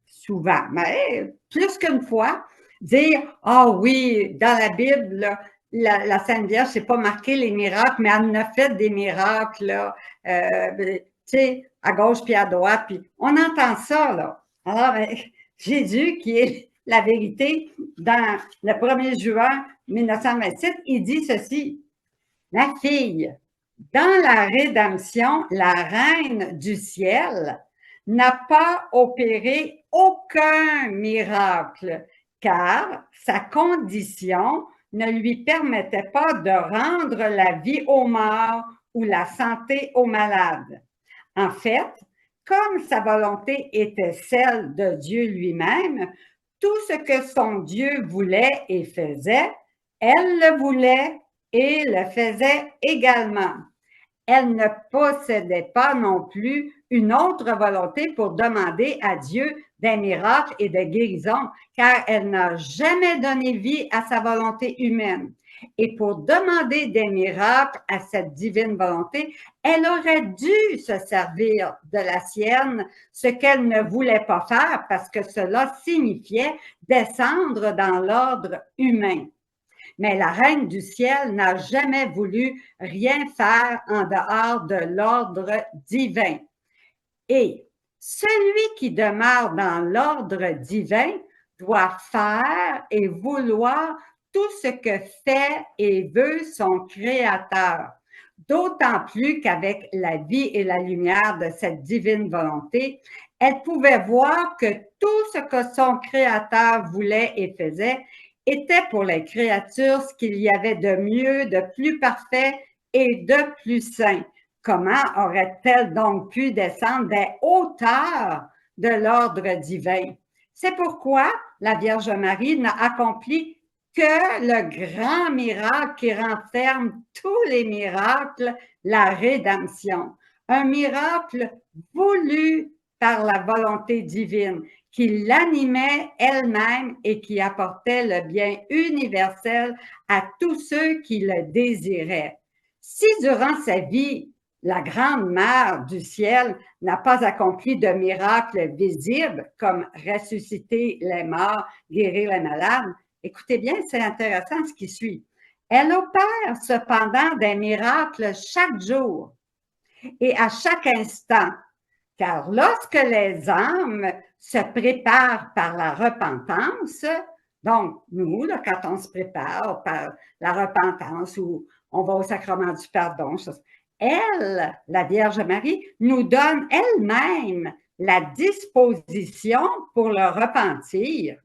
souvent, mais plus qu'une fois, dire « Ah oui, dans la Bible, là, la Sainte Vierge, c'est pas marqué les miracles, mais elle en a fait des miracles, là. Tu sais, à gauche puis à droite, puis on entend ça, là. Alors, Jésus, qui est la vérité, dans le 1er juin 1927, il dit ceci, « Ma fille, dans la rédemption, la reine du ciel n'a pas opéré aucun miracle, car sa condition ne lui permettait pas de rendre la vie aux morts ou la santé aux malades. En fait, comme sa volonté était celle de Dieu lui-même, tout ce que son Dieu voulait et faisait, elle le voulait et le faisait également. Elle ne possédait pas non plus une autre volonté pour demander à Dieu des miracles et des guérisons, car elle n'a jamais donné vie à sa volonté humaine. Et pour demander des miracles à cette divine volonté, elle aurait dû se servir de la sienne, ce qu'elle ne voulait pas faire parce que cela signifiait descendre dans l'ordre humain. Mais la reine du ciel n'a jamais voulu rien faire en dehors de l'ordre divin. Et celui qui demeure dans l'ordre divin doit faire et vouloir tout ce que fait et veut son Créateur. D'autant plus qu'avec la vie et la lumière de cette divine volonté, elle pouvait voir que tout ce que son Créateur voulait et faisait était pour les créatures ce qu'il y avait de mieux, de plus parfait et de plus saint. Comment aurait-elle donc pu descendre des hauteurs de l'ordre divin? C'est pourquoi la Vierge Marie n'a accompli que le grand miracle qui renferme tous les miracles, la rédemption. Un miracle voulu par la volonté divine, qui l'animait elle-même et qui apportait le bien universel à tous ceux qui le désiraient. Si durant sa vie, la grande mère du ciel n'a pas accompli de miracles visibles comme ressusciter les morts, guérir les malades, écoutez bien, c'est intéressant ce qui suit. Elle opère cependant des miracles chaque jour et à chaque instant, car lorsque les âmes se préparent par la repentance, donc nous, là, quand on se prépare par la repentance ou on va au sacrement du pardon, elle, la Vierge Marie, nous donne elle-même la disposition pour le repentir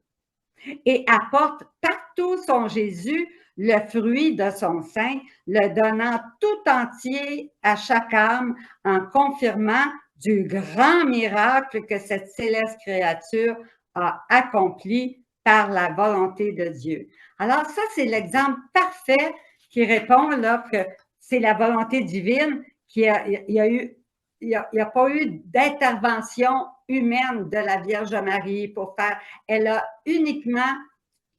et apporte partout son Jésus le fruit de son sein, le donnant tout entier à chaque âme en confirmant du grand miracle que cette céleste créature a accompli par la volonté de Dieu. Alors ça, c'est l'exemple parfait qui répond là que c'est la volonté divine il n'y a pas eu d'intervention humaine de la Vierge Marie pour faire. Elle a uniquement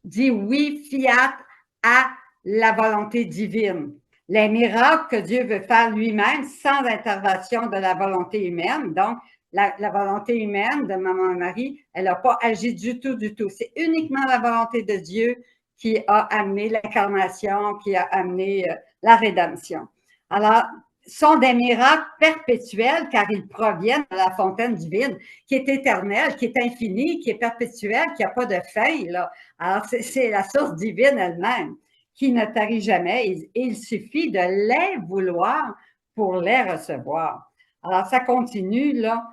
dit oui, fiat, à la volonté divine. Les miracles que Dieu veut faire lui-même sans intervention de la volonté humaine. Donc, la volonté humaine de Maman Marie, elle n'a pas agi du tout, du tout. C'est uniquement la volonté de Dieu qui a amené l'incarnation, qui a amené la rédemption. Alors, sont des miracles perpétuels car ils proviennent de la fontaine divine qui est éternelle, qui est infinie, qui est perpétuelle, qui n'a pas de fin. Là. Alors, c'est la source divine elle-même qui ne tarit jamais et il suffit de les vouloir pour les recevoir. Alors, ça continue, là.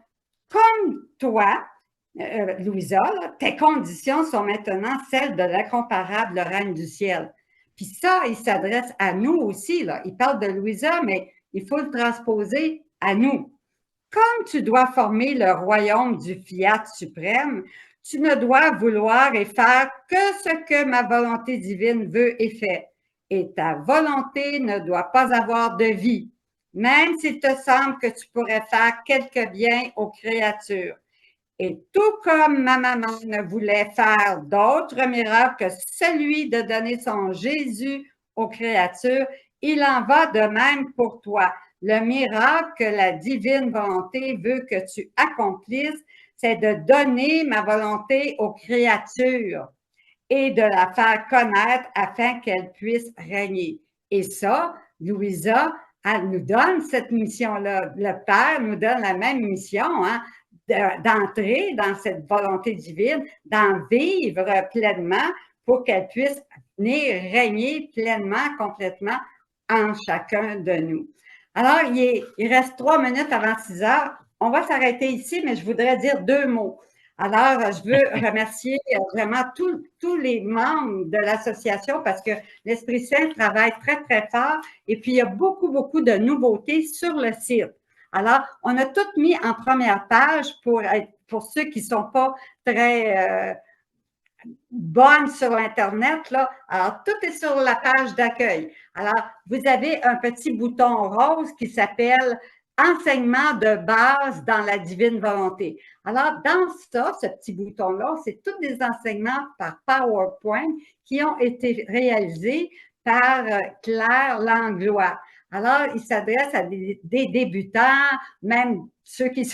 Comme toi, Louisa, là, tes conditions sont maintenant celles de l'incomparable Reine du ciel. Puis ça, il s'adresse à nous aussi. Là. Il parle de Louisa, mais il faut le transposer à nous. Comme tu dois former le royaume du fiat suprême, tu ne dois vouloir et faire que ce que ma volonté divine veut et fait. Et ta volonté ne doit pas avoir de vie, même s'il te semble que tu pourrais faire quelque bien aux créatures. Et tout comme ma maman ne voulait faire d'autres miracles que celui de donner son Jésus aux créatures, il en va de même pour toi. Le miracle que la divine volonté veut que tu accomplisses, c'est de donner ma volonté aux créatures et de la faire connaître afin qu'elle puisse régner. Et ça, Louisa, elle nous donne cette mission-là. Le Père nous donne la même mission, hein, d'entrer dans cette volonté divine, d'en vivre pleinement pour qu'elle puisse venir régner pleinement, complètement en chacun de nous. Alors, il reste 3 minutes avant 6 heures. On va s'arrêter ici, mais je voudrais dire 2 mots. Alors, je veux remercier vraiment tous les membres de l'association parce que l'Esprit Saint travaille très, très fort et puis il y a beaucoup, beaucoup de nouveautés sur le site. Alors, on a tout mis en première page pour ceux qui ne sont pas très bonne sur l'Internet, là. Alors, tout est sur la page d'accueil. Alors, vous avez un petit bouton rose qui s'appelle Enseignement de base dans la divine volonté. Alors, dans ça, ce petit bouton-là, c'est tous des enseignements par PowerPoint qui ont été réalisés par Claire Langlois. Alors, il s'adresse à des débutants, même ceux qui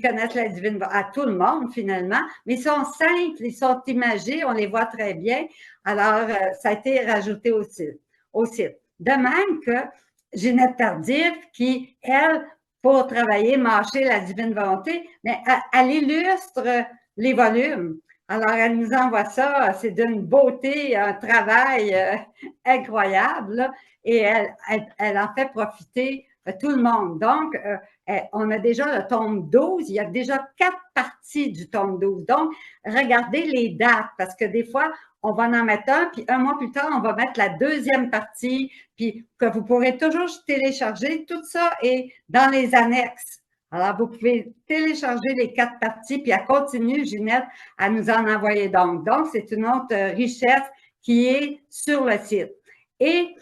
connaissent la divine, à tout le monde finalement, mais ils sont simples, ils sont imagés, on les voit très bien. Alors, ça a été rajouté au site. De même que Ginette Tardif, qui, elle, pour travailler, mâcher la divine volonté, mais elle illustre les volumes. Alors, elle nous envoie ça, c'est d'une beauté, un travail incroyable, là, et elle en fait profiter tout le monde. Donc, on a déjà le tome 12, il y a déjà 4 parties du tome 12. Donc, regardez les dates, parce que des fois, on va en mettre un, puis un mois plus tard, on va mettre la deuxième partie, puis que vous pourrez toujours télécharger. Tout ça est dans les annexes. Alors, vous pouvez télécharger les 4 parties, puis elle continue, Ginette, à nous en envoyer donc. Donc, c'est une autre richesse qui est sur le site. Et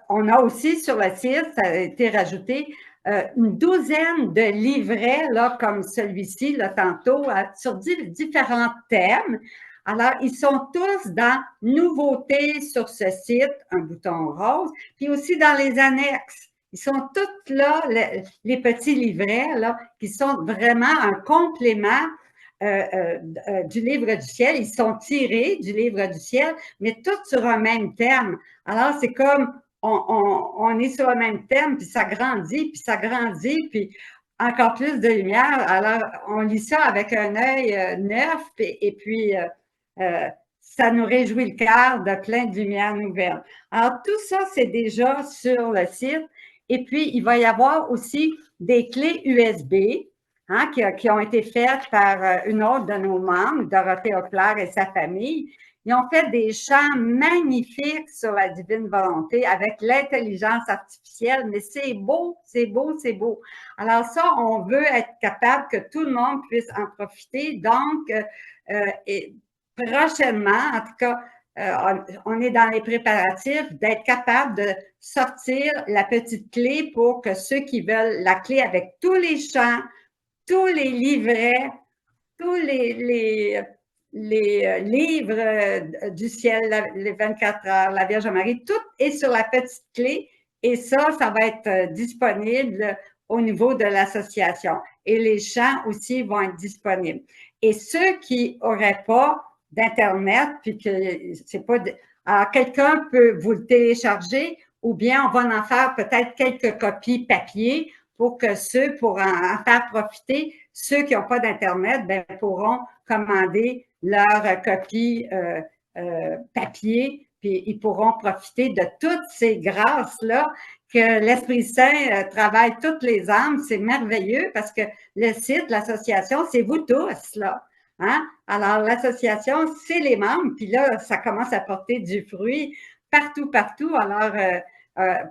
on a aussi sur le site, ça a été rajouté, une douzaine de livrets, là, comme celui-ci, là, tantôt, sur différents thèmes. Alors, ils sont tous dans Nouveautés sur ce site, un bouton rose, puis aussi dans les annexes. Ils sont tous là, les petits livrets, là, qui sont vraiment un complément du livre du ciel. Ils sont tirés du livre du ciel, mais tous sur un même thème. Alors, c'est comme on est sur le même thème, puis ça grandit, puis encore plus de lumière. Alors, on lit ça avec un œil neuf, et puis ça nous réjouit le cœur de plein de lumière nouvelle. Alors, tout ça, c'est déjà sur le site. Et puis, il va y avoir aussi des clés USB hein, qui ont été faites par une autre de nos membres, Dorothée Auclair et sa famille. Ils ont fait des chants magnifiques sur la divine volonté avec l'intelligence artificielle, mais c'est beau, c'est beau, c'est beau. Alors ça, on veut être capable que tout le monde puisse en profiter. Donc, prochainement, en tout cas, on est dans les préparatifs d'être capable de sortir la petite clé pour que ceux qui veulent la clé avec tous les chants, tous les livrets, tous les livres du ciel, les 24 heures, la Vierge Marie, tout est sur la petite clé et ça va être disponible au niveau de l'association. Et les chants aussi vont être disponibles. Et ceux qui n'auraient pas d'Internet, puis que c'est pas... Alors, quelqu'un peut vous le télécharger ou bien on va en faire peut-être quelques copies papier pour que pour en faire profiter, ceux qui n'ont pas d'Internet, ben, pourront commander leur copie papier, puis ils pourront profiter de toutes ces grâces-là que l'Esprit Saint travaille toutes les âmes. C'est merveilleux parce que le site, l'association, c'est vous tous, là. Hein? Alors, l'association, c'est les membres, puis là, ça commence à porter du fruit partout, partout, alors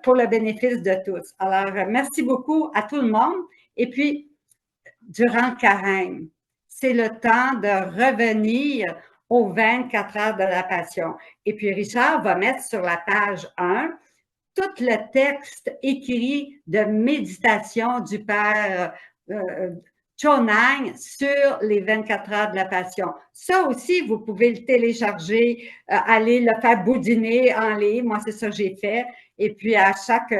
pour le bénéfice de tous. Alors, merci beaucoup à tout le monde. Et puis, durant le carême, c'est le temps de revenir aux 24 heures de la Passion. Et puis, Richard va mettre sur la page 1 tout le texte écrit de méditation du Père Chonang sur les 24 heures de la Passion. Ça aussi, vous pouvez le télécharger, aller le faire boudiner en ligne. Moi, c'est ça que j'ai fait. Et puis, à chaque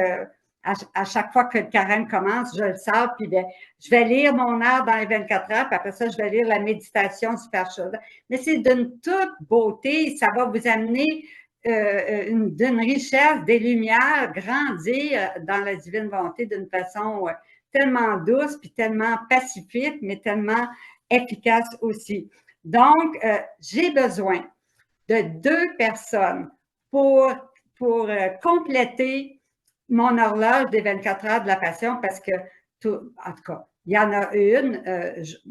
fois que le carême commence, je le sors, puis bien, je vais lire mon heure dans les 24 heures, puis après ça, je vais lire la méditation super chaude. Mais c'est d'une toute beauté. Ça va vous amener d'une richesse, des lumières, grandir dans la divine volonté d'une façon tellement douce, puis tellement pacifique, mais tellement efficace aussi. Donc, j'ai besoin de 2 personnes pour compléter mon horloge des 24 heures de la Passion, parce que, en tout cas, il y en a une,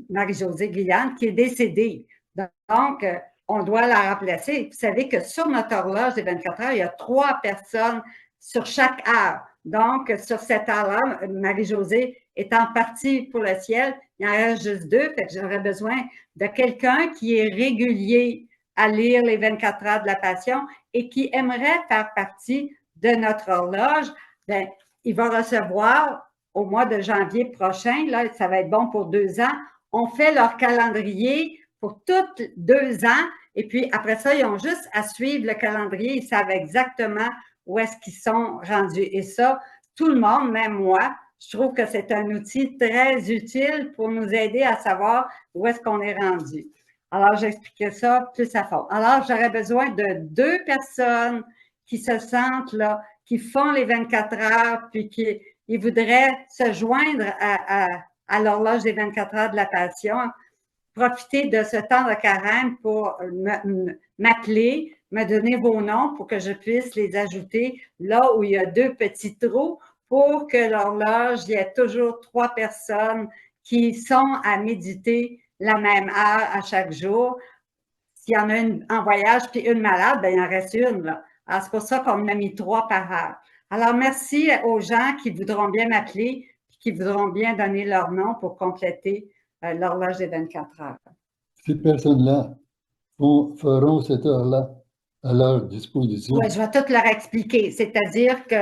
Marie-Josée Guyane, qui est décédée. Donc, on doit la remplacer. Vous savez que sur notre horloge des 24 heures, il y a 3 personnes sur chaque heure. Donc, sur cette heure-là, Marie-Josée étant partis pour le ciel. Il en reste juste 2, fait que j'aurais besoin de quelqu'un qui est régulier à lire les 24 heures de la Passion et qui aimerait faire partie de notre horloge. Bien, il va recevoir au mois de janvier prochain, là, ça va être bon pour 2 ans. On fait leur calendrier pour toutes 2 ans. Et puis, après ça, ils ont juste à suivre le calendrier. Ils savent exactement où est-ce qu'ils sont rendus. Et ça, tout le monde, même moi, je trouve que c'est un outil très utile pour nous aider à savoir où est-ce qu'on est rendu. Alors, j'expliquais ça plus à fond. Alors, j'aurais besoin de 2 personnes qui se sentent là, qui font les 24 heures, puis qui ils voudraient se joindre à l'horloge des 24 heures de la Passion, profiter de ce temps de carême pour m'appeler, me donner vos noms pour que je puisse les ajouter là où il y a 2 petits trous pour que l'horloge, il y ait toujours 3 personnes qui sont à méditer la même heure à chaque jour. S'il y en a une en voyage puis une malade, bien, il en reste une, là. Alors, c'est pour ça qu'on en a mis 3 par heure. Alors, merci aux gens qui voudront bien m'appeler et qui voudront bien donner leur nom pour compléter l'horloge des 24 heures. Ces personnes-là feront cette heure-là à leur disposition. Oui, je vais tout leur expliquer. C'est-à-dire que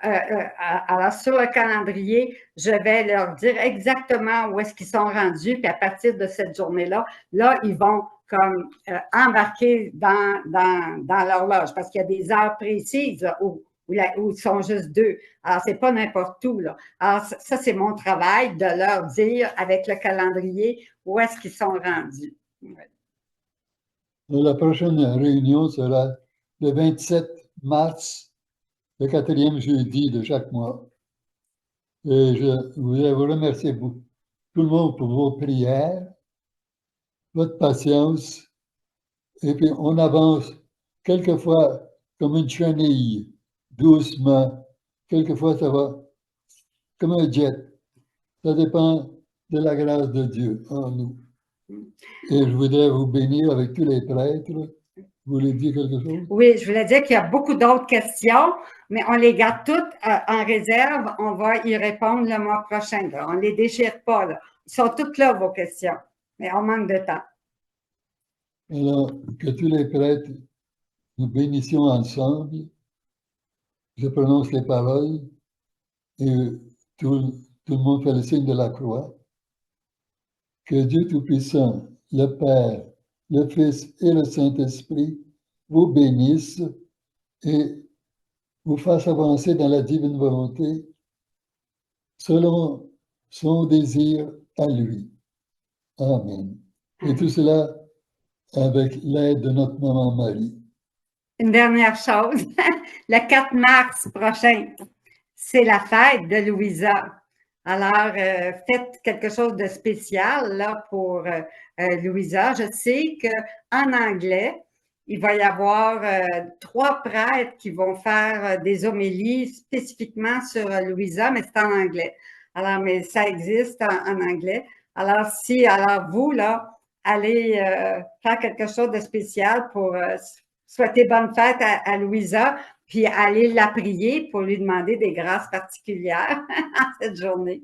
alors, sur le calendrier, je vais leur dire exactement où est-ce qu'ils sont rendus, puis à partir de cette journée-là, là, ils vont comme embarquer dans l'horloge, parce qu'il y a des heures précises là, où ils sont juste 2. Alors, c'est pas n'importe où, là. Alors, ça, c'est mon travail de leur dire avec le calendrier où est-ce qu'ils sont rendus. Ouais. La prochaine réunion sera le 27 mars, le 4e jeudi de chaque mois. Et je voudrais vous remercier, tout le monde, pour vos prières, votre patience. Et puis, on avance quelquefois comme une chenille, doucement. Quelquefois, ça va comme un jet. Ça dépend de la grâce de Dieu en nous. Et je voudrais vous bénir avec tous les prêtres. Vous voulez dire quelque chose? Oui, je voulais dire qu'il y a beaucoup d'autres questions, mais on les garde toutes en réserve. On va y répondre le mois prochain. Là. On ne les déchire pas. Là. Ils sont toutes là, vos questions, mais on manque de temps. Alors, que tous les prêtres nous bénissions ensemble. Je prononce les paroles et tout le monde fait le signe de la croix. Que Dieu Tout-Puissant, le Père, le Fils et le Saint-Esprit vous bénissent et vous fasse avancer dans la divine volonté selon son désir à lui. Amen. Et tout cela avec l'aide de notre maman Marie. Une dernière chose, le 4 mars prochain, c'est la fête de Louisa. Alors, faites quelque chose de spécial là, pour Louisa. Je sais qu'en anglais, il va y avoir 3 prêtres qui vont faire des homélies spécifiquement sur Louisa, mais c'est en anglais. Alors, mais ça existe en anglais. Alors, vous, là, allez faire quelque chose de spécial pour souhaiter bonne fête à Louisa, puis aller la prier pour lui demander des grâces particulières cette journée.